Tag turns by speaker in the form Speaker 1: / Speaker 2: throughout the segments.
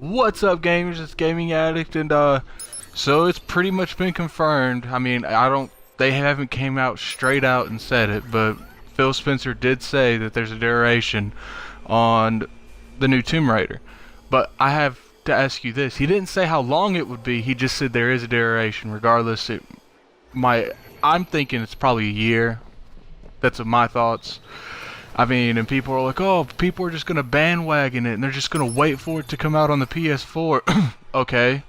Speaker 1: What's up, gamers? It's Gaming Addict, and so it's pretty much been confirmed. I mean, they haven't came out straight out and said it, but Phil Spencer did say that there's a duration on the new Tomb Raider. But I have to ask you this: he didn't say how long it would be. He just said there is a duration. Regardless, I'm thinking it's probably a year. That's my thoughts. I mean, and people are like, oh, people are just gonna bandwagon it, and they're just gonna wait for it to come out on the PS4. Okay.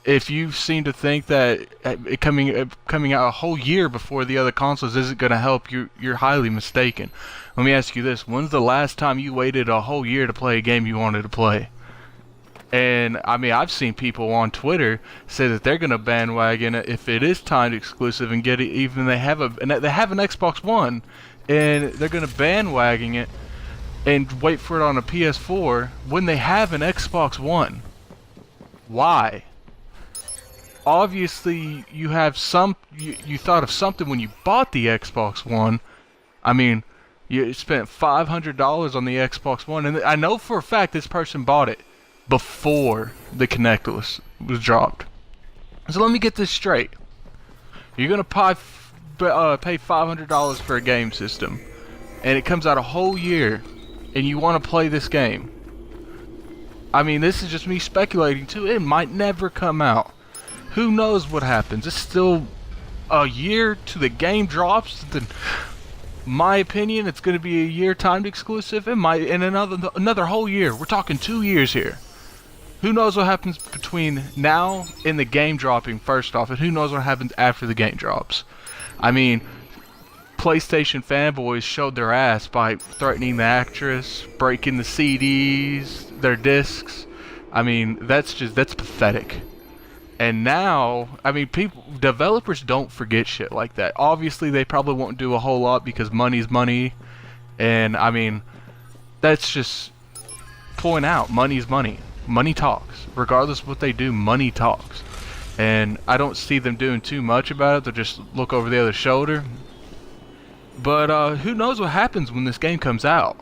Speaker 1: If you seem to think that it coming out a whole year before the other consoles isn't gonna help, you're highly mistaken. Let me ask you this: when's the last time you waited a whole year to play a game you wanted to play? And I mean, I've seen people on Twitter say that they're gonna bandwagon it if it is timed exclusive and get it. Even they have an Xbox One, and they're gonna bandwagon it and wait for it on a PS4 when they have an Xbox One. Why? Obviously, you thought of something when you bought the Xbox One. I mean, you spent $500 on the Xbox One, and I know for a fact this person bought it before the Kinect was dropped. So let me get this straight. You're gonna pay $500 for a game system, and it comes out a whole year, and you want to play this game. I mean, this is just me speculating too. It might never come out. Who knows what happens? It's still a year to the game drops. Then, my opinion, it's going to be a year timed exclusive. It might, in another whole year. We're talking 2 years here. Who knows what happens between now and the game dropping, first off, and who knows what happens after the game drops. I mean, PlayStation fanboys showed their ass by threatening the actress, breaking the CDs, their discs. I mean, that's pathetic. And now, I mean, developers don't forget shit like that. Obviously, they probably won't do a whole lot because money's money. And, I mean, that's just point out, money's money. Money talks. Regardless of what they do, money talks. And I don't see them doing too much about it. They'll just look over the other shoulder. But who knows what happens when this game comes out.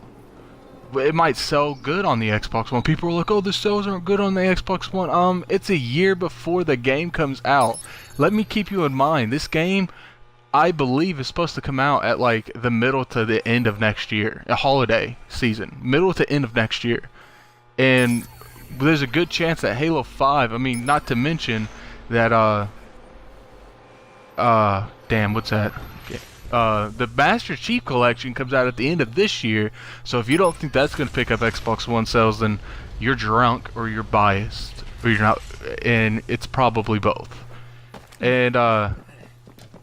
Speaker 1: It might sell good on the Xbox One. People are like, oh, the sales aren't good on the Xbox One. It's a year before the game comes out. Let me keep you in mind, this game, I believe, is supposed to come out at like the middle to the end of next year. A holiday season. Middle to end of next year. And there's a good chance that Halo 5, I mean, not to mention that, damn, what's that? The Master Chief Collection comes out at the end of this year, so if you don't think that's going to pick up Xbox One sales, then you're drunk, or you're biased, or you're not, and it's probably both. And,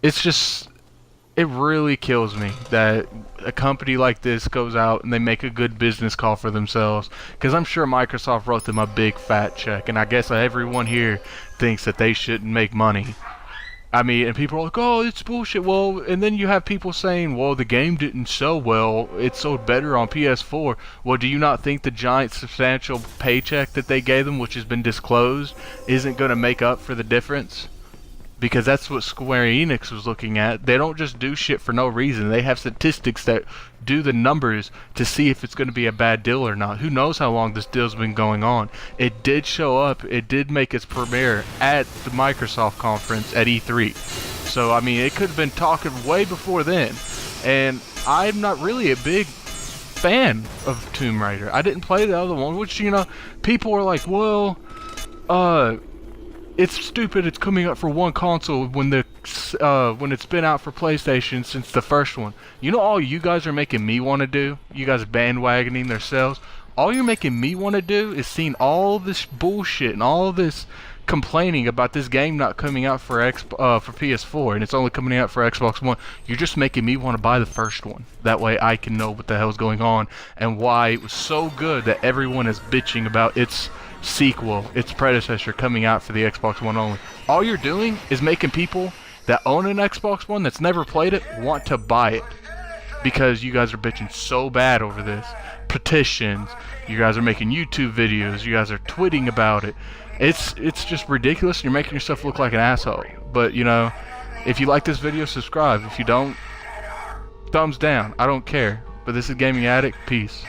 Speaker 1: it's just, it really kills me that a company like this goes out and they make a good business call for themselves, because I'm sure Microsoft wrote them a big fat check, and I guess everyone here thinks that they shouldn't make money. I mean, and people are like, oh, it's bullshit. Well, and then you have people saying, well, the game didn't sell well. It sold better on PS4. Well, do you not think the giant substantial paycheck that they gave them, which has been disclosed, isn't going to make up for the difference? Because that's what Square Enix was looking at. They don't just do shit for no reason. They have statistics that do the numbers to see if it's going to be a bad deal or not. Who knows how long this deal's been going on. It did show up. It did make its premiere at the Microsoft conference at E3. So, I mean, it could have been talking way before then. And I'm not really a big fan of Tomb Raider. I didn't play the other one, which, you know, people were like, well, it's stupid it's coming up for one console when it's been out for PlayStation since the first one. You know all you guys are making me want to do? You guys bandwagoning their sales? All you're making me want to do is seeing all this bullshit and all this complaining about this game not coming out for PS4 and it's only coming out for Xbox One. You're just making me want to buy the first one. That way I can know what the hell's going on and why it was so good that everyone is bitching about its sequel, its predecessor, coming out for the Xbox One only. All you're doing is making people that own an Xbox One that's never played it want to buy it, because you guys are bitching so bad over this. Petitions, you guys are making YouTube videos, you guys are tweeting about it. It's just ridiculous, and you're making yourself look like an asshole. But, you know, if you like this video, subscribe. If you don't, thumbs down. I don't care. But this is Gaming Addict. Peace.